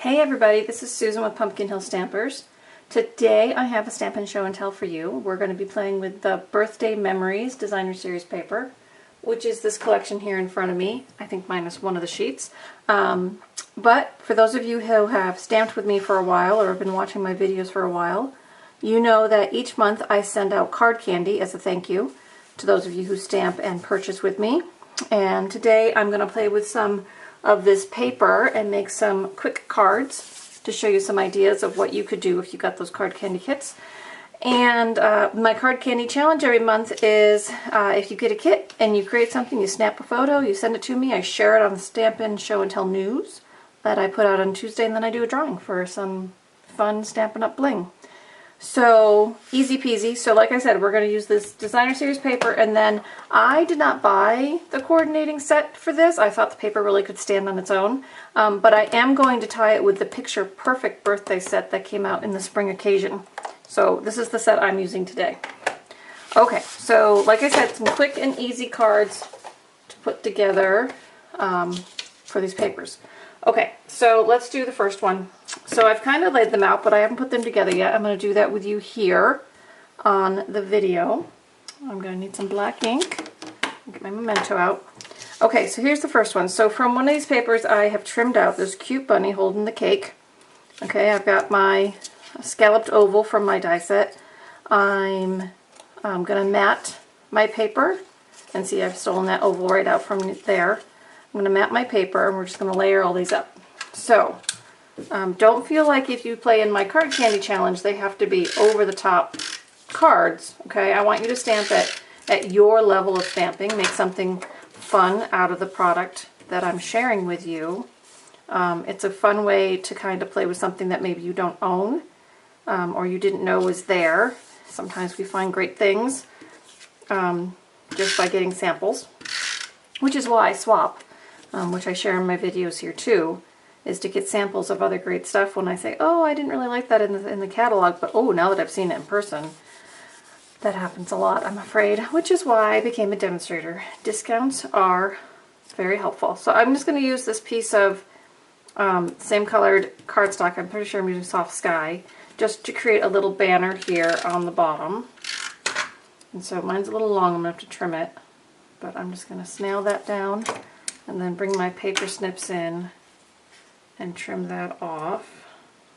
Hey everybody, this is Susan with Pumpkin Hill Stampers. Today I have a Stampin' Show and Tell for you. We're going to be playing with the Birthday Memories Designer Series paper, which is this collection here in front of me, I think minus one of the sheets. But for those of you who have stamped with me for a while or have been watching my videos for a while, you know that each month I send out card candy as a thank you to those of you who stamp and purchase with me. And today I'm going to play with some of this paper and make some quick cards to show you some ideas of what you could do if you got those card candy kits. And my card candy challenge every month is if you get a kit and you create something, you snap a photo, you send it to me, I share it on the Stampin' Show and Tell news that I put out on Tuesday, and then I do a drawing for some fun Stampin' Up bling. So easy peasy. So like I said, we're going to use this designer series paper, and then I did not buy the coordinating set for this. I thought the paper really could stand on its own, but I am going to tie it with the Picture Perfect birthday set that came out in the spring occasion. So this is the set I'm using today. Okay, so like I said, some quick and easy cards to put together for these papers. Okay, so let's do the first one. So I've kind of laid them out, but I haven't put them together yet. I'm going to do that with you here on the video. I'm going to need some black ink. Get my memento out. Okay, so here's the first one. So from one of these papers, I have trimmed out this cute bunny holding the cake. Okay, I've got my scalloped oval from my die set. I'm going to mat my paper. And see, I've stolen that oval right out from there. I'm going to mat my paper, and we're just going to layer all these up. So, don't feel like if you play in my card candy challenge, they have to be over the top cards. Okay, I want you to stamp at your level of stamping. Make something fun out of the product that I'm sharing with you. It's a fun way to kind of play with something that maybe you don't own or you didn't know was there. Sometimes we find great things just by getting samples, which is why I swap. Which I share in my videos here too, is to get samples of other great stuff when I say, oh, I didn't really like that in the catalog, but oh, now that I've seen it in person, that happens a lot, I'm afraid, which is why I became a demonstrator. Discounts are very helpful. So I'm just going to use this piece of same colored cardstock, I'm pretty sure I'm using Soft Sky, just to create a little banner here on the bottom. And so mine's a little long, I'm going to have to trim it, but I'm just going to snail that down. And then bring my paper snips in and trim that off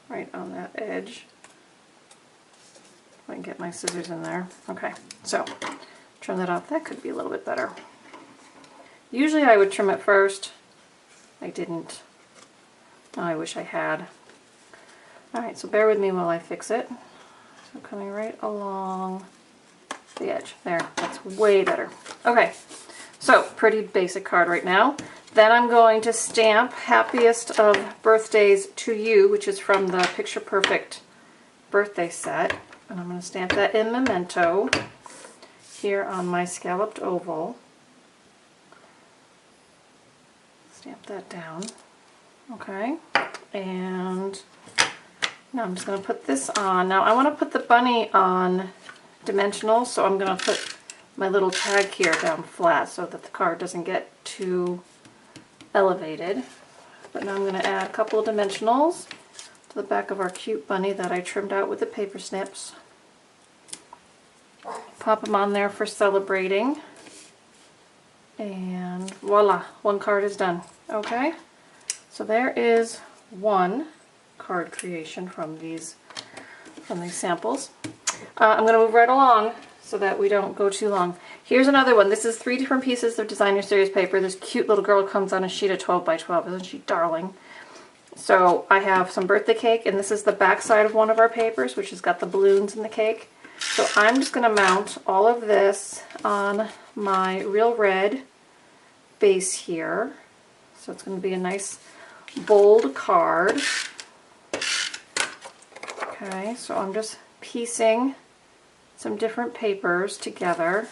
right on that edge. If I can get my scissors in there. Okay, so trim that off. That could be a little bit better. Usually I would trim it first. I didn't. Oh, I wish I had. Alright, so bear with me while I fix it. So coming right along the edge. There, that's way better. Okay. So, pretty basic card right now. Then I'm going to stamp Happiest of Birthdays to You, which is from the Picture Perfect birthday set. And I'm going to stamp that in Memento here on my scalloped oval. Stamp that down. Okay. And now I'm just going to put this on. Now I want to put the bunny on dimensional, so I'm going to put my little tag here down flat so that the card doesn't get too elevated. But now I'm going to add a couple of dimensionals to the back of our cute bunny that I trimmed out with the paper snips. Pop them on there for celebrating. And voila, one card is done. Okay, so there is one card creation from these samples. I'm going to move right along so that we don't go too long. Here's another one. This is 3 different pieces of designer series paper. This cute little girl comes on a sheet of 12 by 12. Isn't she darling? So I have some birthday cake, and this is the back side of one of our papers, which has got the balloons in the cake. So I'm just going to mount all of this on my Real Red base here. So it's going to be a nice bold card. Okay, so I'm just piecing some different papers together.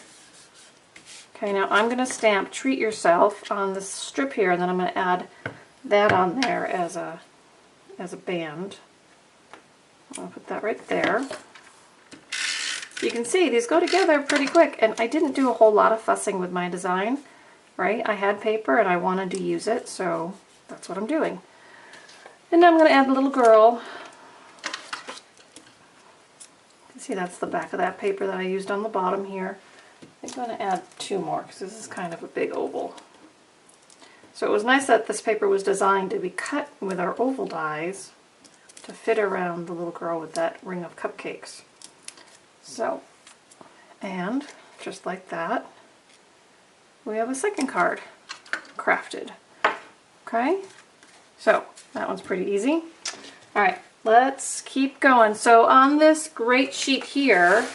Okay, now I'm going to stamp Treat Yourself on this strip here, and then I'm going to add that on there as a band. I'll put that right there. You can see these go together pretty quick, and I didn't do a whole lot of fussing with my design, right? I had paper and I wanted to use it, so that's what I'm doing. And now I'm going to add the little girl. You can see that's the back of that paper that I used on the bottom here. I'm going to add 2 more because this is kind of a big oval. So it was nice that this paper was designed to be cut with our oval dies to fit around the little girl with that ring of cupcakes. So, and just like that, we have a second card crafted. Okay, so that one's pretty easy. All right, let's keep going. So on this great sheet here,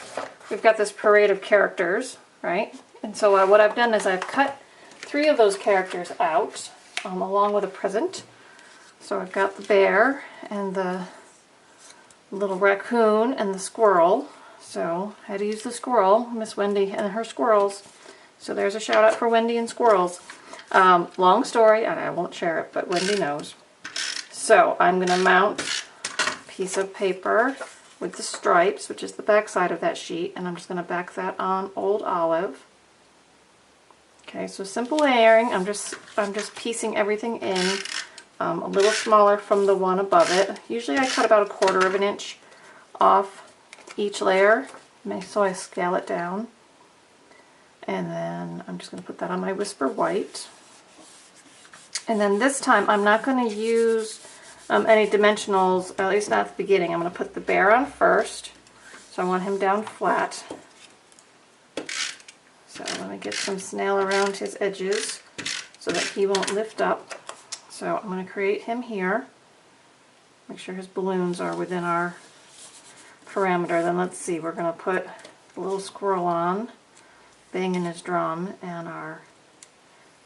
we've got this parade of characters, right? And so what I've done is I've cut 3 of those characters out along with a present. So I've got the bear and the little raccoon and the squirrel. So I had to use the squirrel, Miss Wendy and her squirrels. So there's a shout out for Wendy and squirrels. Long story, and I won't share it, but Wendy knows. So I'm going to mount a piece of paper with the stripes, which is the back side of that sheet, and I'm just going to back that on Old Olive. Okay, so simple layering. I'm just piecing everything in a little smaller from the one above it. Usually I cut about 1/4 of an inch off each layer, so I scale it down. And then I'm just going to put that on my Whisper White. And then this time I'm not going to use any dimensionals, at least not at the beginning. I'm going to put the bear on first, so I want him down flat. So let me get some snail around his edges so that he won't lift up. So I'm going to create him here. Make sure his balloons are within our parameter. Then let's see, we're going to put the little squirrel on, banging his drum, and our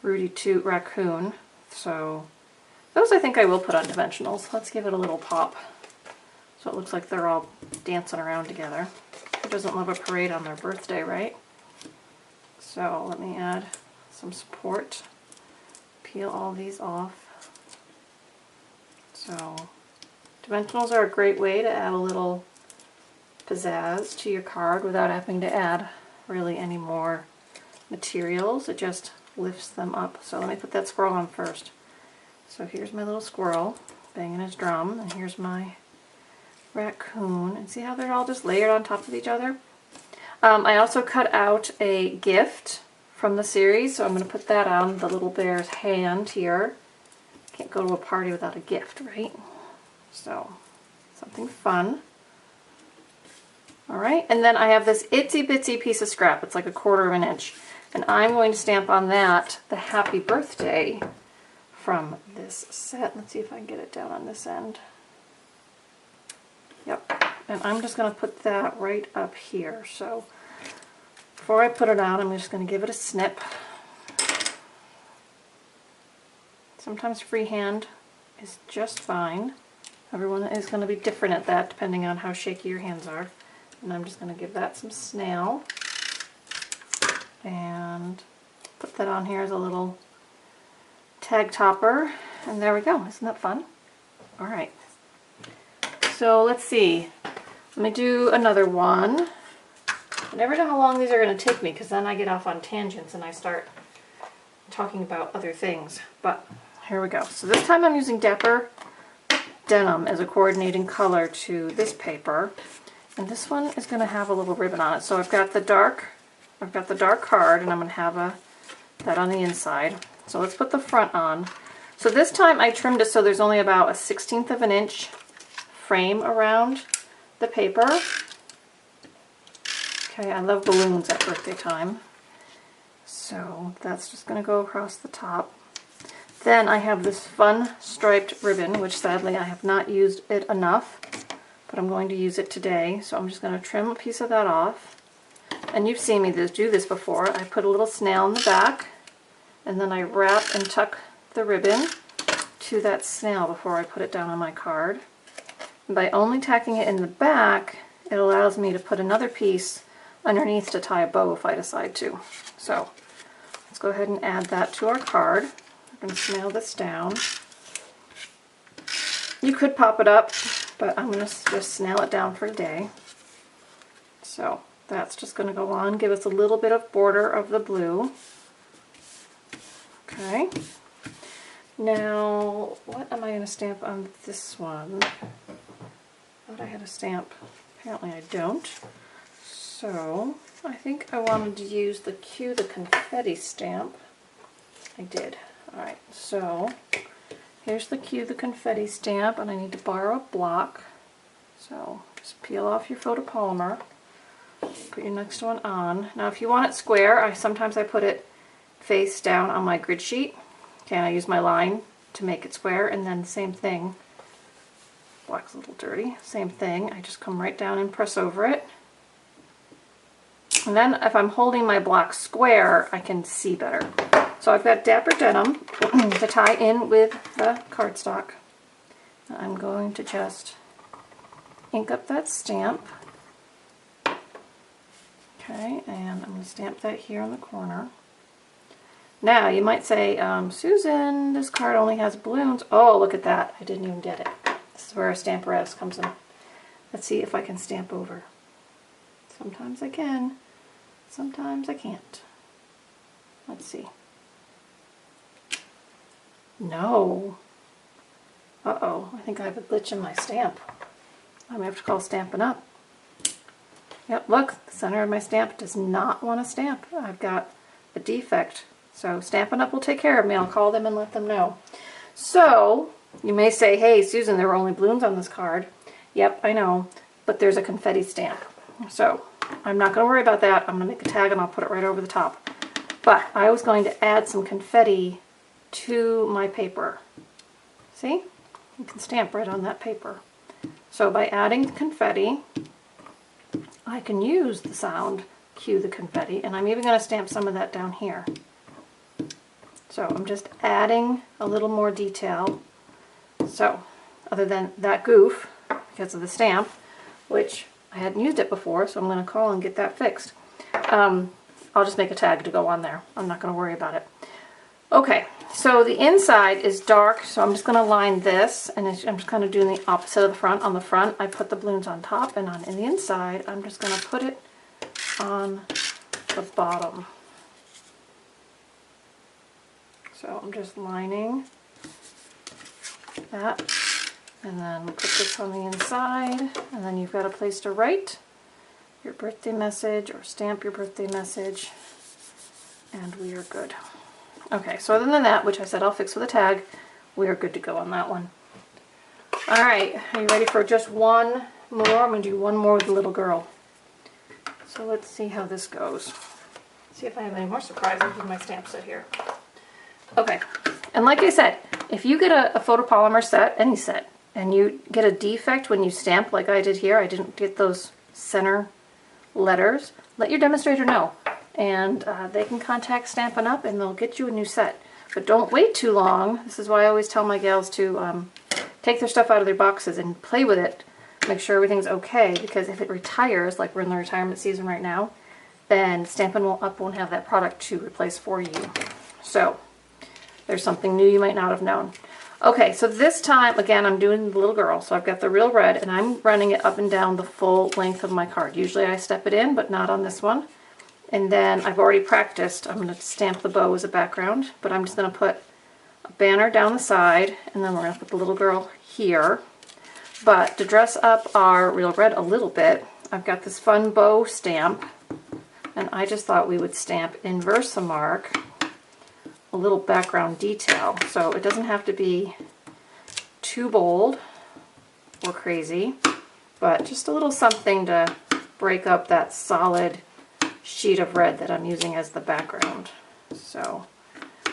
Rudy Toot raccoon. So those I think I will put on dimensionals. Let's give it a little pop so it looks like they're all dancing around together. Who doesn't love a parade on their birthday, right? So let me add some support. Peel all these off. So dimensionals are a great way to add a little pizzazz to your card without having to add really any more materials. It just lifts them up. So let me put that squirrel on first. So here's my little squirrel banging his drum, and here's my raccoon. And see how they're all just layered on top of each other? I also cut out a gift from the series, so I'm going to put that on the little bear's hand here. Can't go to a party without a gift, right? So, something fun. Alright, and then I have this itsy bitsy piece of scrap. It's like 1/4 of an inch. And I'm going to stamp on that the happy birthday from this set. Let's see if I can get it down on this end. Yep. And I'm just going to put that right up here. So before I put it on, I'm just going to give it a snip. Sometimes freehand is just fine. Everyone is going to be different at that depending on how shaky your hands are. And I'm just going to give that some snail. And put that on here as a little tag topper. And there we go. Isn't that fun? Alright. So let's see. Let me do another one. I never know how long these are going to take me because then I get off on tangents and I start talking about other things. But here we go. So this time I'm using Dapper Denim as a coordinating color to this paper. And this one is going to have a little ribbon on it. So I've got the dark card, and I'm going to have that on the inside. So let's put the front on. So this time I trimmed it so there's only about a 1/16 of an inch frame around the paper. Okay, I love balloons at birthday time. So that's just going to go across the top. Then I have this fun striped ribbon, which sadly I have not used it enough, but I'm going to use it today. So I'm just going to trim a piece of that off. And you've seen me do this before. I put a little snail in the back, and then I wrap and tuck the ribbon to that snail before I put it down on my card. And by only tacking it in the back, it allows me to put another piece underneath to tie a bow if I decide to. So let's go ahead and add that to our card. I'm going to snail this down. You could pop it up, but I'm going to just snail it down for today. So that's just going to go on, give us a little bit of border of the blue. Okay. Now, what am I going to stamp on this one? I thought I had a stamp. Apparently I don't. So, I think I wanted to use the Cue the Confetti stamp. I did. Alright, so here's the Cue the Confetti stamp, and I need to borrow a block. So, just peel off your photopolymer. Put your next one on. Now if you want it square, sometimes I put it face down on my grid sheet. Okay, and I use my line to make it square, and then same thing. Black's a little dirty. Same thing. I just come right down and press over it. And then if I'm holding my block square, I can see better. So I've got Dapper Denim to tie in with the cardstock. I'm going to just ink up that stamp. Okay, and I'm going to stamp that here in the corner. Now, you might say, Susan, this card only has balloons. Oh, look at that. I didn't even get it. This is where our Stamparatus comes in. Let's see if I can stamp over. Sometimes I can. Sometimes I can't. Let's see. No. Uh-oh. I think I have a glitch in my stamp. I'm going to have to call Stampin' Up. Yep, look, the center of my stamp does not want to stamp. I've got a defect. So Stampin' Up will take care of me. I'll call them and let them know. So, you may say, hey, Susan, there were only balloons on this card. Yep, I know, but there's a confetti stamp. So, I'm not going to worry about that. I'm going to make a tag and I'll put it right over the top. But I was going to add some confetti to my paper. See? You can stamp right on that paper. So by adding confetti, I can use the sound Cue the Confetti, and I'm even going to stamp some of that down here. So I'm just adding a little more detail. So, other than that goof, because of the stamp, which I hadn't used it before, so I'm going to call and get that fixed. I'll just make a tag to go on there. I'm not going to worry about it. Okay, so the inside is dark, so I'm just going to line this, and I'm just kind of doing the opposite of the front. On the front, I put the balloons on top, and in the inside, I'm just going to put it on the bottom. So I'm just lining that, and then we'll put this on the inside, and then you've got a place to write your birthday message or stamp your birthday message, and we are good. Okay, so other than that, which I said I'll fix with a tag, we are good to go on that one. Alright, are you ready for just one more? I'm going to do one more with the little girl. So let's see how this goes. See if I have any more surprises with my stamp set here. Okay, and like I said, if you get a photopolymer set, any set, and you get a defect when you stamp like I did here, I didn't get those center letters, let your demonstrator know. And they can contact Stampin' Up and they'll get you a new set. But don't wait too long. This is why I always tell my gals to take their stuff out of their boxes and play with it. Make sure everything's okay, because if it retires, like we're in the retirement season right now, then Stampin' Up won't have that product to replace for you. So, there's something new you might not have known. Okay, so this time, again, I'm doing the little girl. So I've got the real red, and I'm running it up and down the full length of my card. Usually I step it in, but not on this one. And then I've already practiced. I'm going to stamp the bow as a background, but I'm just going to put a banner down the side, and then we're going to put the little girl here. But to dress up our real red a little bit, I've got this fun bow stamp, and I just thought we would stamp in Versamark a little background detail. So it doesn't have to be too bold or crazy, but just a little something to break up that solid sheet of red that I'm using as the background. So,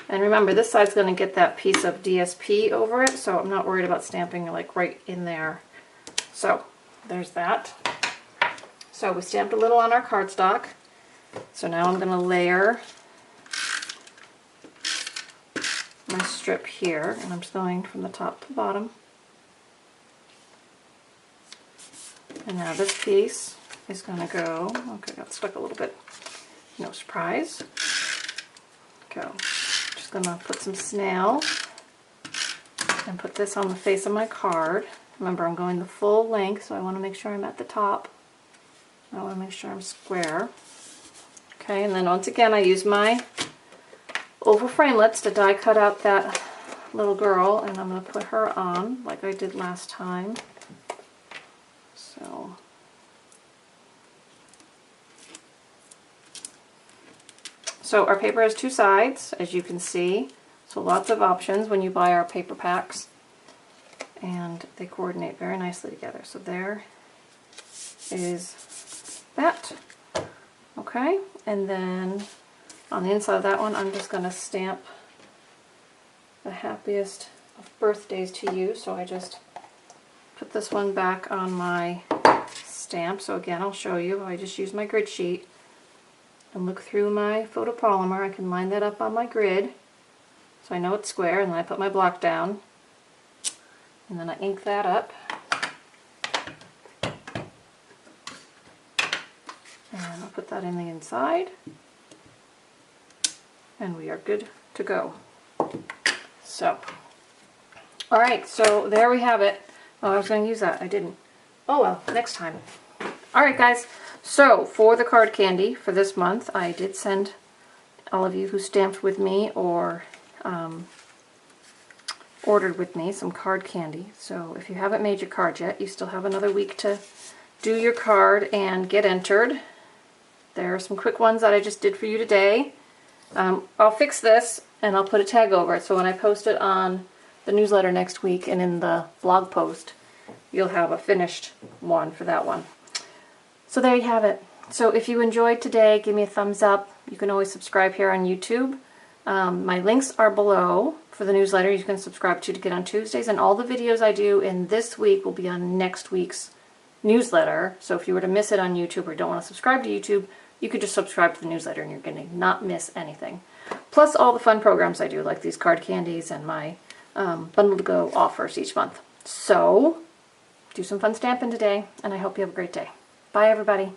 and remember, this side's going to get that piece of DSP over it, so I'm not worried about stamping like right in there. So there's that. So we stamped a little on our cardstock. So now I'm going to layer my strip here, and I'm just going from the top to the bottom. And now this piece is going to go, okay, got stuck a little bit, no surprise. Go. Just going to put some snail and put this on the face of my card. Remember, I'm going the full length, so I want to make sure I'm at the top. I want to make sure I'm square. Okay, and then once again I use my oval framelits to die cut out that little girl, and I'm going to put her on like I did last time. So our paper has two sides, as you can see, so lots of options when you buy our paper packs, and they coordinate very nicely together. So there is that. Okay, and then on the inside of that one, I'm just going to stamp the happiest of birthdays to you. So I just put this one back on my stamp. So again, I'll show you. I just use my grid sheet and look through my photopolymer. I can line that up on my grid so I know it's square, and then I put my block down and then I ink that up. And I'll put that in the inside, and we are good to go. So, alright, so there we have it. Oh, I was going to use that. I didn't. Oh well, next time. Alright guys, so for the card candy for this month, I did send all of you who stamped with me or ordered with me some card candy. So if you haven't made your card yet, you still have another week to do your card and get entered. There are some quick ones that I just did for you today. I'll fix this and I'll put a tag over it, so when I post it on the newsletter next week and in the blog post, you'll have a finished one for that one. So there you have it. So if you enjoyed today, give me a thumbs up. You can always subscribe here on YouTube. My links are below for the newsletter you can subscribe to get on Tuesdays, and all the videos I do in this week will be on next week's newsletter. So if you were to miss it on YouTube or don't want to subscribe to YouTube, you could just subscribe to the newsletter and you're going to not miss anything. Plus all the fun programs I do, like these card candies and my Bundle to Go offers each month. So do some fun stamping today, and I hope you have a great day. Bye everybody.